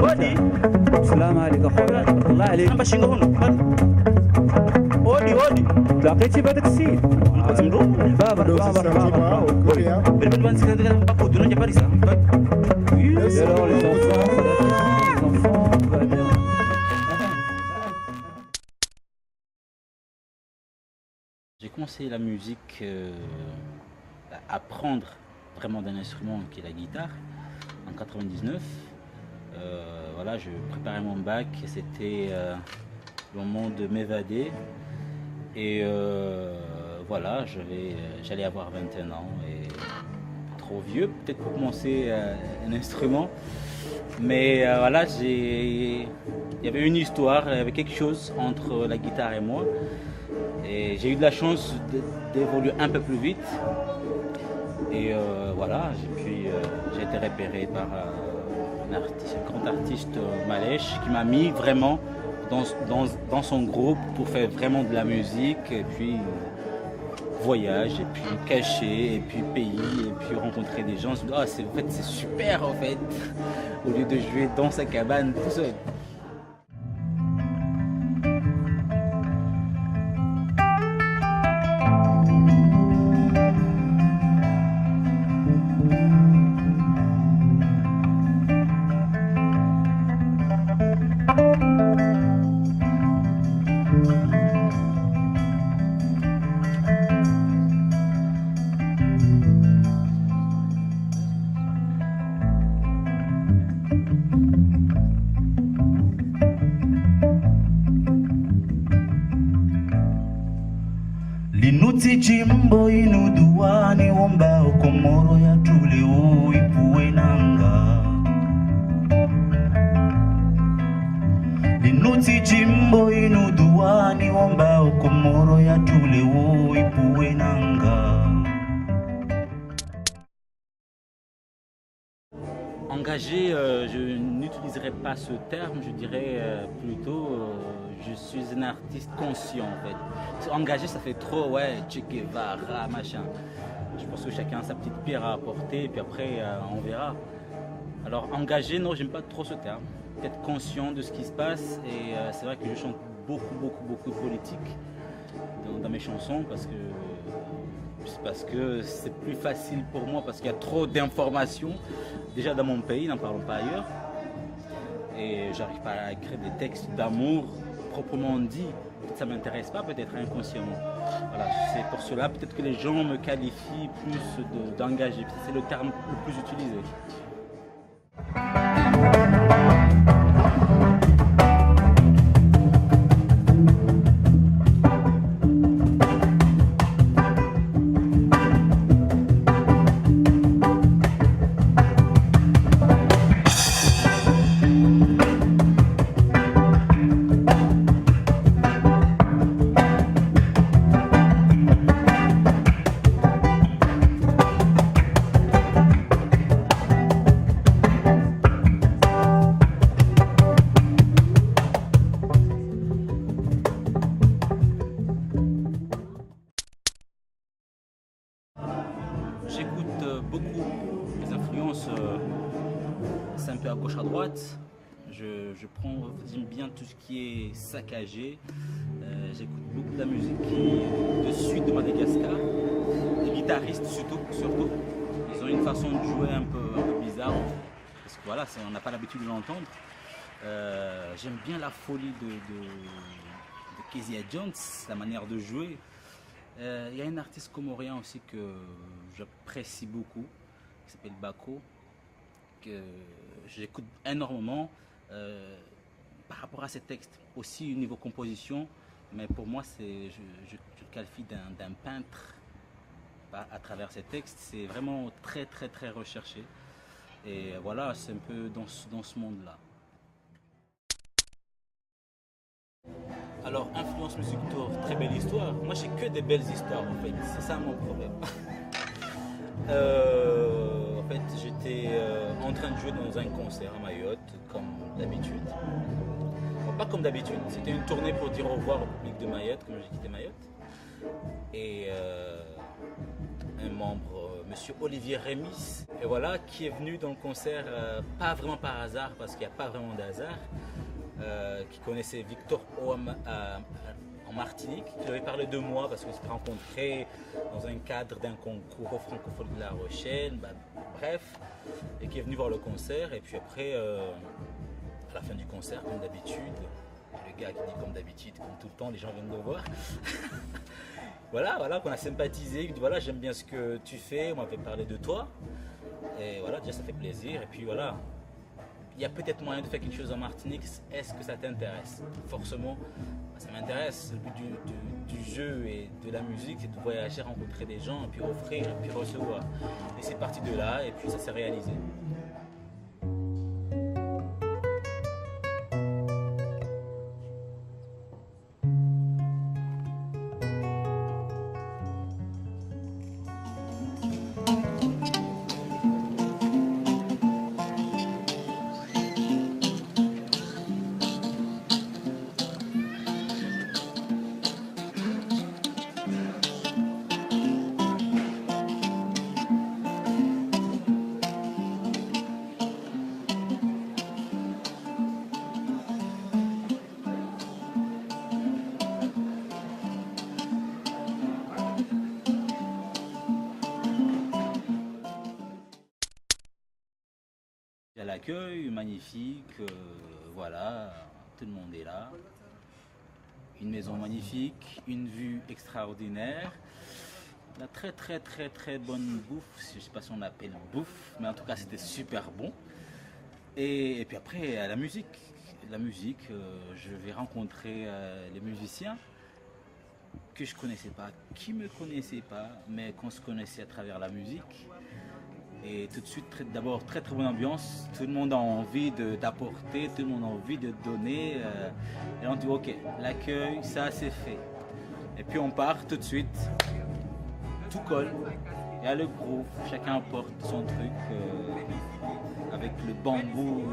ودي السلام عليك اخويا الله عليك باش نقول ودي لقيتي بهذاك السيد بابا بالبنت كذا باكو دون باريس J'ai commencé la musique à apprendre vraiment d'un instrument qui est la guitare en 99. Voilà, je préparais mon bac, c'était le moment de m'évader et voilà, j'allais avoir 21 ans et trop vieux peut-être pour commencer un instrument, mais voilà, il y avait une histoire, il y avait quelque chose entre la guitare et moi et j'ai eu de la chance d'évoluer un peu plus vite et voilà, j'ai été repéré par un grand artiste malèche qui m'a mis vraiment dans son groupe pour faire vraiment de la musique et puis voyage et puis cacher et puis pays et puis rencontrer des gens. Oh, en fait c'est super en fait au lieu de jouer dans sa cabane tout seul. Linuti jimbo inuduani womba okomoro ya tule uipuwe nanga. Linuti jimbo inuduani womba okomoro ya tule uipuwe nanga. Engagé, je n'utiliserai pas ce terme, je dirais plutôt je suis un artiste conscient en fait. Engagé ça fait trop, ouais, Che Guevara, machin. Je pense que chacun a sa petite pierre à apporter et puis après on verra. Alors engagé, non, j'aime pas trop ce terme. Être conscient de ce qui se passe et c'est vrai que je chante beaucoup de politique dans mes chansons parce que c'est plus facile pour moi parce qu'il y a trop d'informations déjà dans mon pays, n'en parlons pas ailleurs et j'arrive pas à écrire des textes d'amour proprement dit, ça m'intéresse pas peut-être inconsciemment. Voilà, c'est pour cela peut-être que les gens me qualifient plus d'engagé, c'est le terme le plus utilisé. J'écoute beaucoup les influences, c'est un peu à gauche à droite. J'aime bien tout ce qui est saccagé. J'écoute beaucoup de la musique de sud de Madagascar, les guitaristes surtout. Ils ont une façon de jouer un peu bizarre, parce que voilà, on n'a pas l'habitude de l'entendre. J'aime bien la folie de Kezia Jones, la manière de jouer. Il y a un artiste comorien aussi que j'apprécie beaucoup, qui s'appelle Bako. que j'écoute énormément par rapport à ces textes. Aussi au niveau composition, mais pour moi, je le qualifie d'un peintre à travers ces textes. C'est vraiment très très très recherché. Et voilà, c'est un peu dans ce monde-là. Alors, Influence Music Tour, très belle histoire. Moi, j'ai que des belles histoires, en fait. C'est ça mon problème. En fait, j'étais en train de jouer dans un concert à Mayotte, comme d'habitude. Bon, pas comme d'habitude, c'était une tournée pour dire au revoir au public de Mayotte, comme j'ai quitté Mayotte. Et un membre, monsieur Olivier Rémis, et voilà, qui est venu dans le concert, pas vraiment par hasard, parce qu'il n'y a pas vraiment de hasard. Qui connaissait Victor Oam en Martinique, qui lui avait parlé de moi parce qu'on s'était rencontrés dans un cadre d'un concours francophone de La Rochelle, bref, et qui est venu voir le concert. Et puis après, à la fin du concert, comme d'habitude, le gars qui dit comme d'habitude, comme tout le temps, les gens viennent le voir. voilà, qu'on a sympathisé, il dit voilà, j'aime bien ce que tu fais, on m'avait parlé de toi. Et voilà, déjà ça fait plaisir. Et puis voilà. Il y a peut-être moyen de faire quelque chose en Martinique, est-ce que ça t'intéresse? Forcément, ça m'intéresse. Le but du jeu et de la musique, c'est de voyager, rencontrer des gens, et puis offrir, et puis recevoir. Et c'est parti de là, et puis ça s'est réalisé. Il y a l'accueil magnifique, voilà, tout le monde est là. Une maison magnifique, une vue extraordinaire. La très très très très bonne bouffe, je ne sais pas si on appelle bouffe, mais en tout cas c'était super bon. Et puis après la musique, je vais rencontrer les musiciens que je ne connaissais pas, qui ne me connaissaient pas, mais qu'on se connaissait à travers la musique. Et tout de suite, d'abord très très bonne ambiance, tout le monde a envie d'apporter, tout le monde a envie de donner. Et on dit ok, l'accueil, ça c'est fait. Et puis on part tout de suite, tout colle, il y a le groove, chacun apporte son truc avec le bambou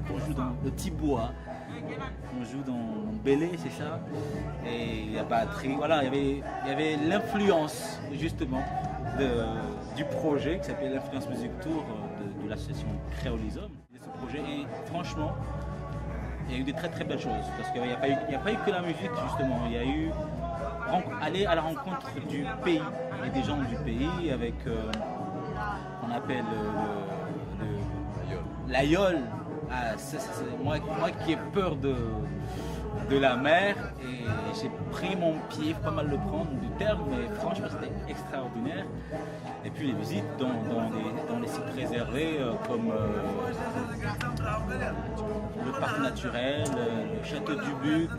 pour jouer dans le petit bois. On joue dans Bélé, c'est ça. Et la batterie, voilà, il y avait l'influence justement du projet qui s'appelle l'Influence Music Tour de l'association Créolisome. Ce projet, et franchement, il y a eu des très très belles choses parce qu'il n'y a pas eu que la musique justement, il y a eu aller à la rencontre du pays et des gens du pays avec qu'on appelle l'aïeul. Ah, moi qui ai peur de la mer, et j'ai pris mon pied, faut pas mal le prendre du terme, mais franchement c'était extraordinaire. Et puis les visites dans les sites réservés comme le parc naturel, le château du Buc,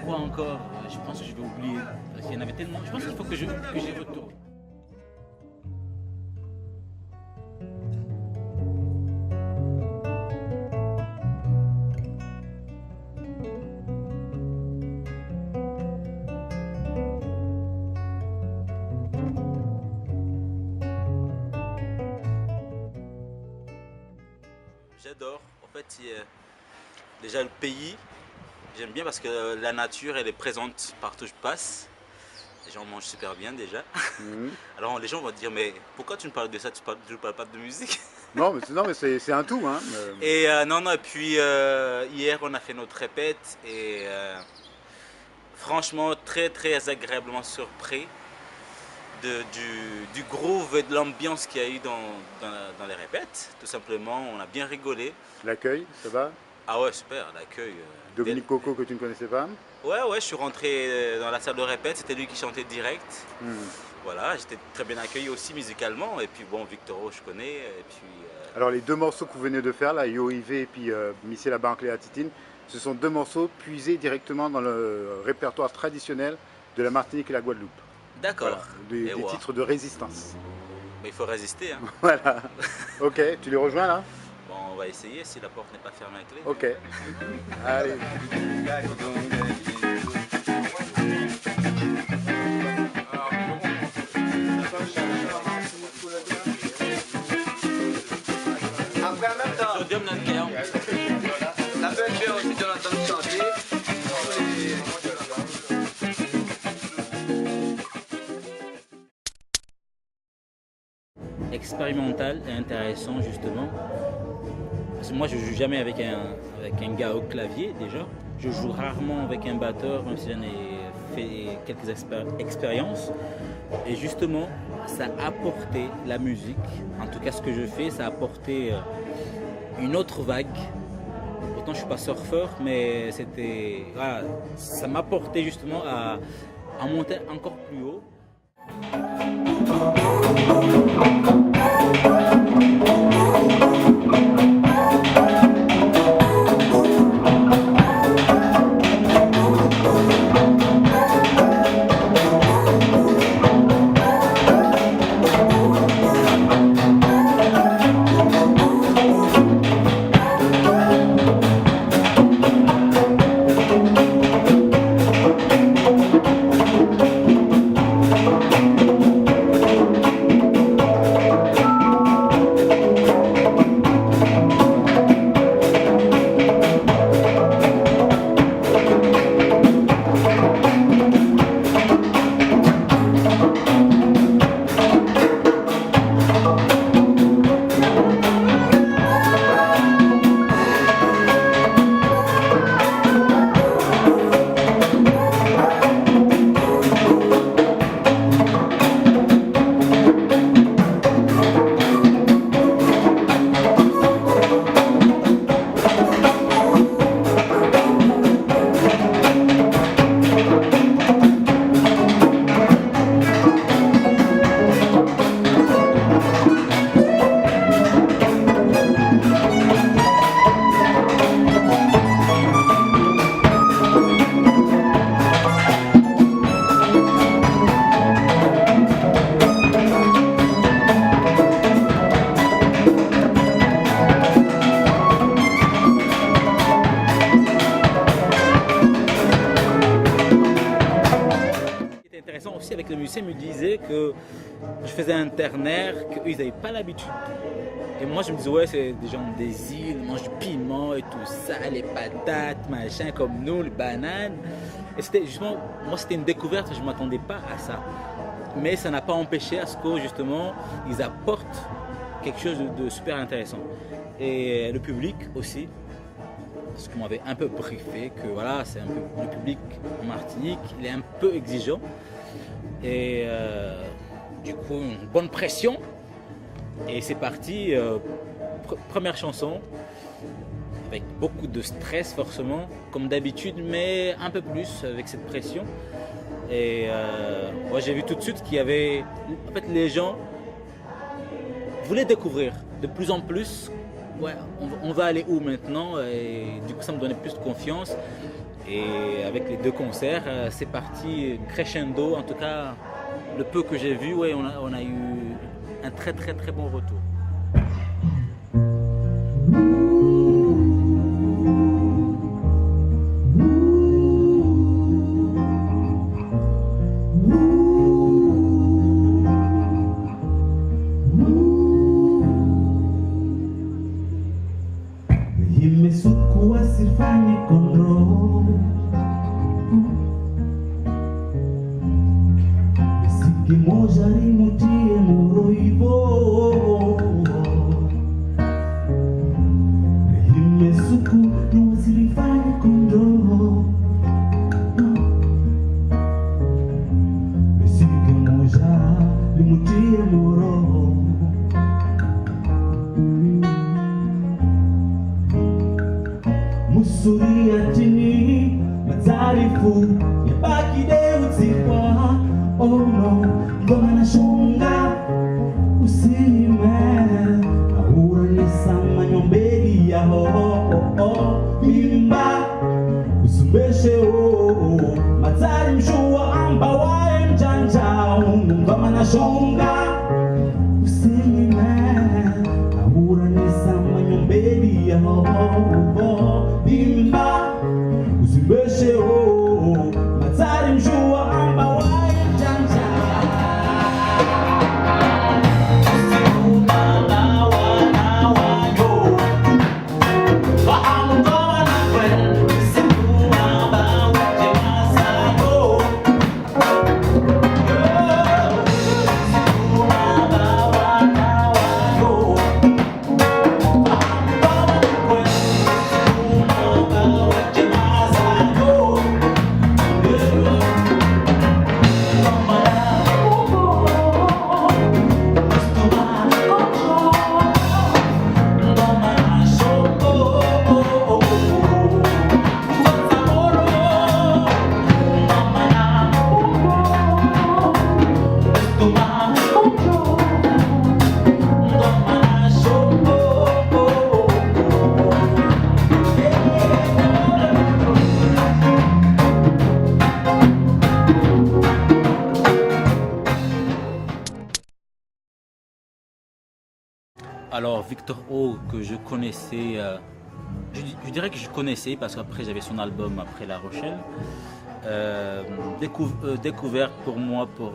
quoi encore, je pense que je vais oublier, parce qu'il y en avait tellement, je pense qu'il faut que j'y retourne. J'adore, en fait, déjà le pays, j'aime bien parce que la nature elle est présente partout où je passe. Les gens mangent super bien déjà. Alors les gens vont te dire mais pourquoi tu ne parles de ça, tu ne parles pas de musique? Non mais c'est un tout. Hein. Et et puis hier on a fait notre répète et franchement très très agréablement surpris du groove et de l'ambiance qu'il y a eu dans les répètes. Tout simplement, on a bien rigolé. L'accueil, ça va? Ah ouais, super, l'accueil. Dominique Coco que tu ne connaissais pas? Ouais, je suis rentré dans la salle de répète, c'était lui qui chantait direct. voilà, j'étais très bien accueilli aussi musicalement. Et puis bon, Victoro, je connais. Et puis, Alors les deux morceaux que vous venez de faire, là, Yo Ivé et puis Missé la Banque Léa Titine, ce sont deux morceaux puisés directement dans le répertoire traditionnel de la Martinique et la Guadeloupe. d'accord. Voilà, des titres de résistance. Mais il faut résister. Hein. Voilà. Ok, tu les rejoins là? Bon, on va essayer si la porte n'est pas fermée à clé. Ok. Allez. Après, en même temps, Sodium dans le cœur. la belle faire aussi de l'entendre chanter. Expérimental et intéressant justement. Parce que moi je joue jamais avec un gars au clavier déjà. Je joue rarement avec un batteur, même si j'en ai fait quelques expériences. Et justement, ça a apporté la musique, en tout cas ce que je fais, ça a apporté une autre vague. Pourtant je suis pas surfeur, mais c'était, voilà, ça m'a porté justement à monter encore plus haut. Avec les musiciens me disaient que je faisais un ternaire, qu'eux ils n'avaient pas l'habitude. Et moi je me disais ouais c'est des gens des îles, ils mangent du piment et tout ça, les patates, machin comme nous, les bananes. Et c'était justement, moi c'était une découverte, je ne m'attendais pas à ça. Mais ça n'a pas empêché à ce que justement ils apportent quelque chose de super intéressant. Et le public aussi, parce qu'on m'avait un peu briefé que voilà, c'est un peu le public en Martinique, il est un peu exigeant. Et du coup, une bonne pression. Et c'est parti, première chanson, avec beaucoup de stress forcément, comme d'habitude, mais un peu plus avec cette pression. Et moi j'ai vu tout de suite qu'il y avait, en fait les gens voulaient découvrir de plus en plus, ouais, on va aller où maintenant, et du coup ça me donnait plus de confiance. Et avec les deux concerts, c'est parti crescendo. En tout cas, le peu que j'ai vu, ouais, on a eu un très bon retour. Oh no, gonna shonga usime ahura nisama nyombeli ya mimba usumbeshe matari mshua amba wae mjanja ngama na shonga usime ahura nisama nyombeli ya mimba usumbeshe matari mshua amba wae mjanja. Alors Victor O que je connaissais, je dirais que je connaissais parce qu'après j'avais son album après La Rochelle. Découverte pour moi pour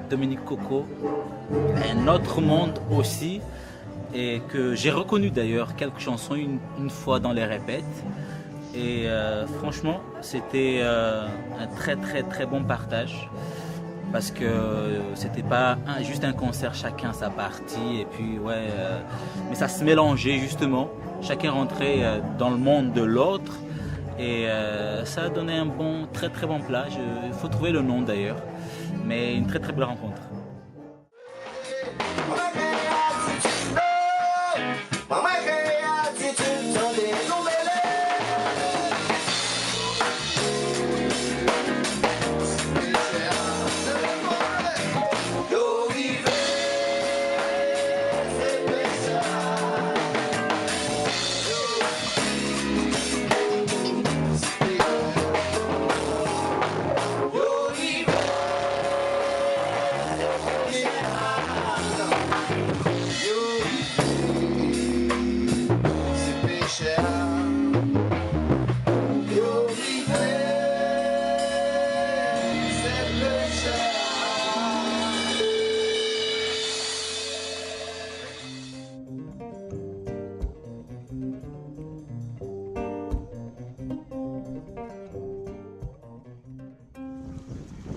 Dominique Coco, un autre monde aussi, et que j'ai reconnu d'ailleurs quelques chansons une fois dans les répètes. Et franchement c'était un très bon partage. Parce que c'était pas juste un concert, chacun sa partie, et puis ouais, mais ça se mélangeait justement, chacun rentrait dans le monde de l'autre, et ça a donné un très bon plat, il faut trouver le nom d'ailleurs, mais une très belle rencontre.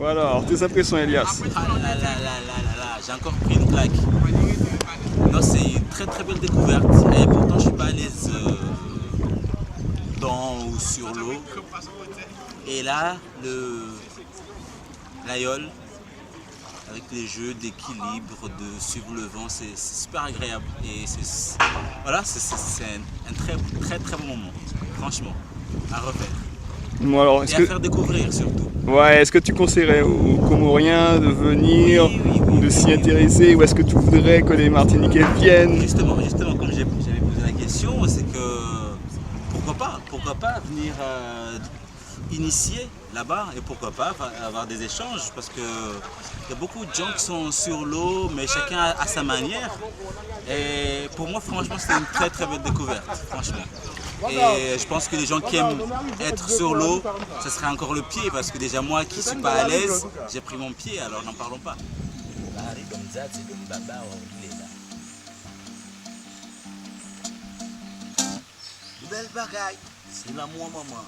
Voilà, alors tes impressions Elias. Ah là, j'ai encore pris une claque. Non, c'est une très belle découverte, et pourtant je suis pas à l'aise dans ou sur l'eau. Et là, l'aïeul, avec les jeux d'équilibre, de suivre le vent, c'est super agréable. Et voilà, c'est un très bon moment, franchement, à refaire. Bon, alors, et à faire découvrir surtout. Ouais, est-ce que tu conseillerais aux Comoriens de venir ou de s'y intéresser, ou est-ce que tu voudrais que les Martiniquais viennent? Justement, comme j'avais posé la question, c'est que pourquoi pas venir initier là-bas, et pourquoi pas avoir des échanges, parce que il y a beaucoup de gens qui sont sur l'eau, mais chacun à sa manière. Et pour moi, franchement, c'est une très belle découverte, franchement. Et je pense que les gens qui aiment être sur l'eau, ce serait encore le pied, parce que déjà moi qui ne suis pas à l'aise, j'ai pris mon pied, alors n'en parlons pas. Belle bagaille, c'est l'amour maman.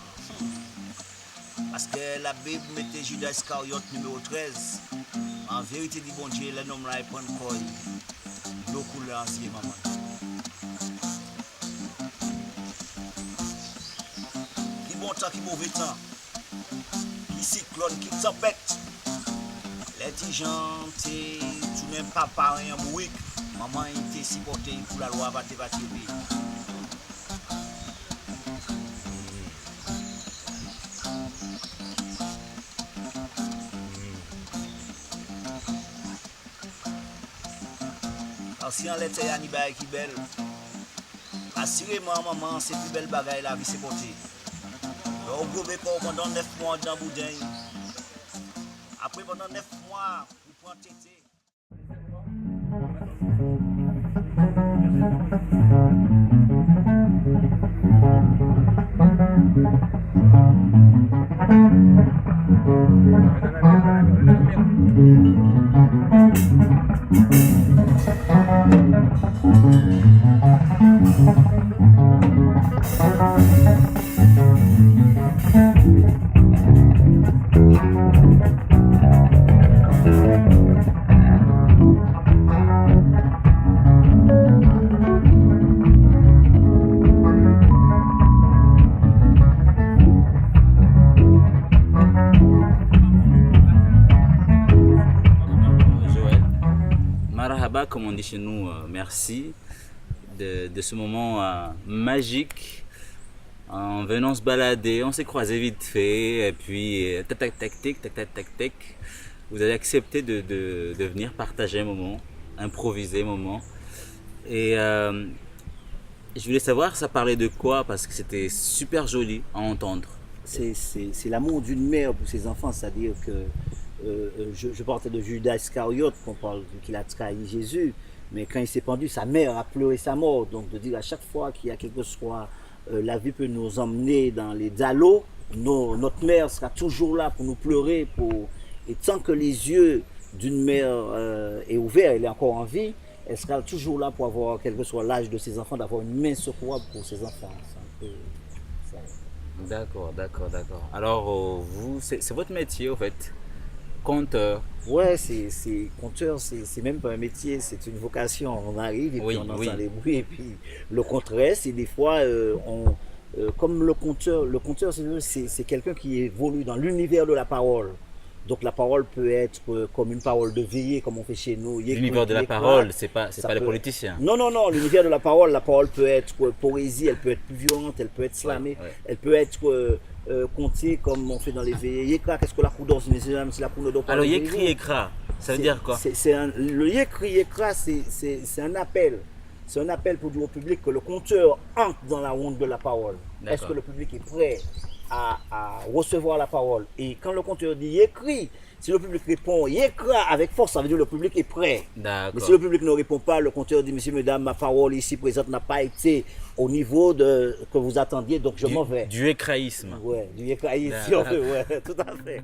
Parce que la Bible mettait Judas Iscariote numéro 13. En vérité, dit bon Dieu, le nom là, il prend le corps. Beaucoup l'ancien maman. Qui bon temps, qui mauvais temps. Qui cyclone, qui tempête. Les petits gens, tu n'aimes pas parler en bouic. Maman, il t'a supporté pour la loi, va te battre. Ancien lettre yani bail qui belle. Assurément maman, c'est plus belle bagaille la vie c'est côté. On gros bécor pendant 9 mois dans boudin. Après pendant 9 mois, vous prenez tété. Marhaba, comme on dit chez nous, merci de ce moment magique. En venant se balader, on s'est croisés vite fait, et puis tac tac tac tic, tac tac tac tac. Vous avez accepté de venir partager un moment, improviser un moment. Et je voulais savoir, ça parlait de quoi, parce que c'était super joli à entendre. C'est l'amour d'une mère pour ses enfants, c'est-à-dire que je partais de Judas Iscariote, qu'on parle qu'il a trahi Jésus, mais quand il s'est pendu, sa mère a pleuré sa mort. Donc de dire à chaque fois qu'il y a quelque chose, la vie peut nous emmener dans les dallos, notre mère sera toujours là pour nous pleurer, et tant que les yeux d'une mère est ouverts, elle est encore en vie, elle sera toujours là pour avoir, quel que soit l'âge de ses enfants, d'avoir une main secourable pour ses enfants. C'est un peu ça. D'accord, d'accord, d'accord. Alors vous, c'est votre métier au fait, conteur. Ouais, c'est conteur, c'est même pas un métier, c'est une vocation. On arrive et puis on entend les bruits. Et puis le contraire, c'est des fois, comme le conteur, c'est quelqu'un qui évolue dans l'univers de la parole. Donc la parole peut être comme une parole de veillée, comme on fait chez nous. L'univers de la parole, c'est pas les politiciens. Non, l'univers de la parole peut être poésie, elle peut être plus violente, elle peut être slamée, elle peut être comptée comme on fait dans les veillées. Yekra, qu'est-ce que la coudon, c'est la coudon. Alors yekri, yekra, ça veut dire quoi? Le yekri, yekra, c'est un appel. C'est un appel pour dire au public que le conteur entre dans la ronde de la parole. Est-ce que le public est prêt à recevoir la parole? Et quand le conteur dit écrit, si le public répond écra avec force, ça veut dire que le public est prêt. Mais si le public ne répond pas, le conteur dit messieurs, mesdames, ma parole ici présente n'a pas été au niveau que vous attendiez, donc je m'en vais. Du écraïsme. Oui, du écraïsme, si on veut, ouais, tout à fait.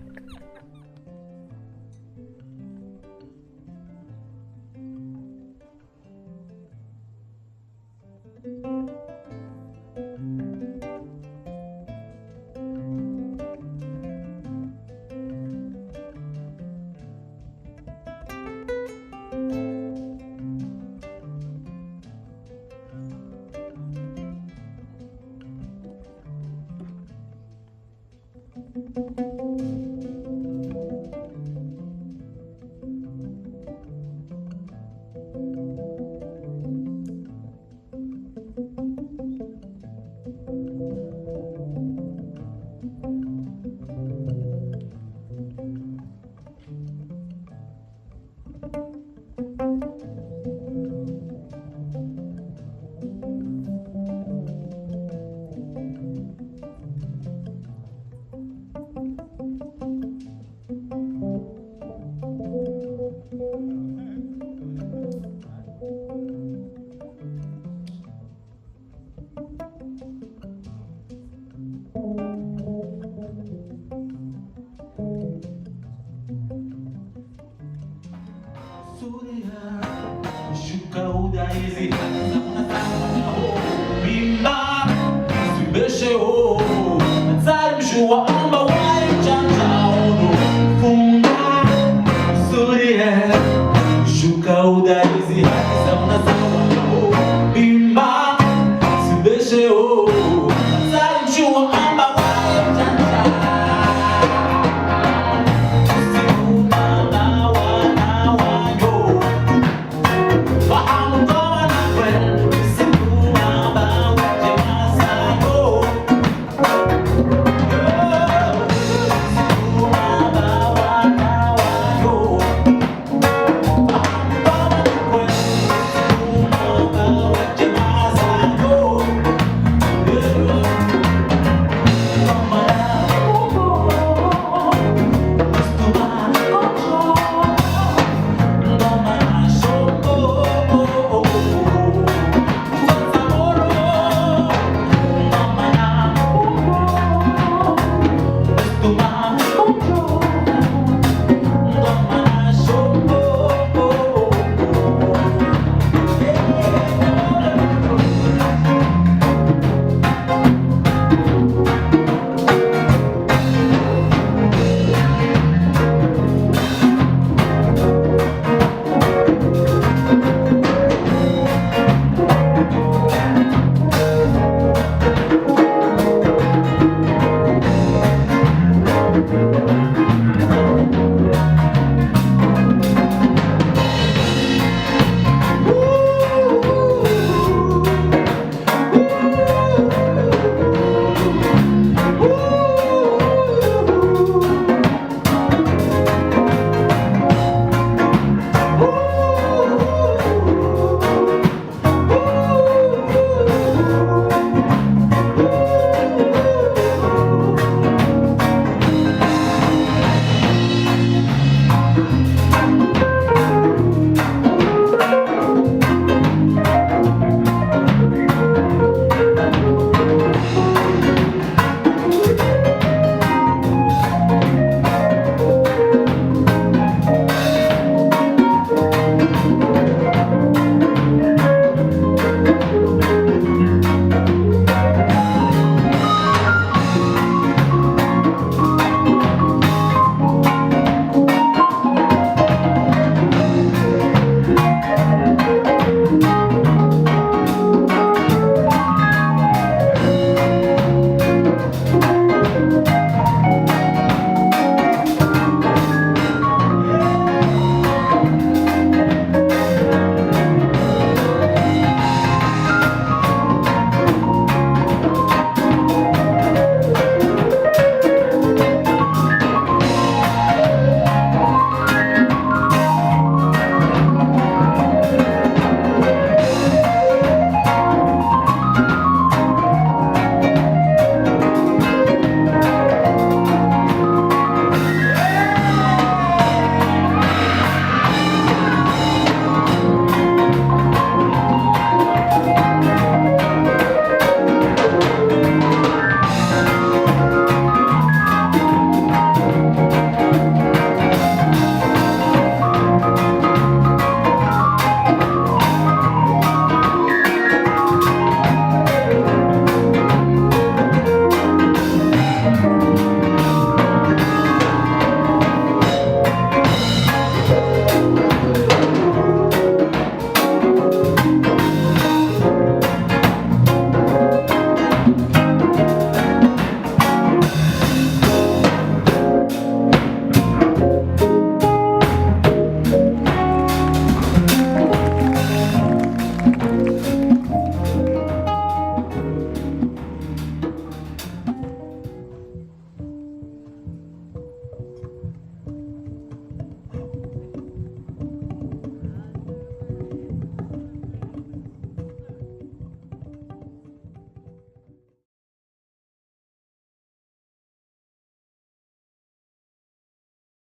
Thank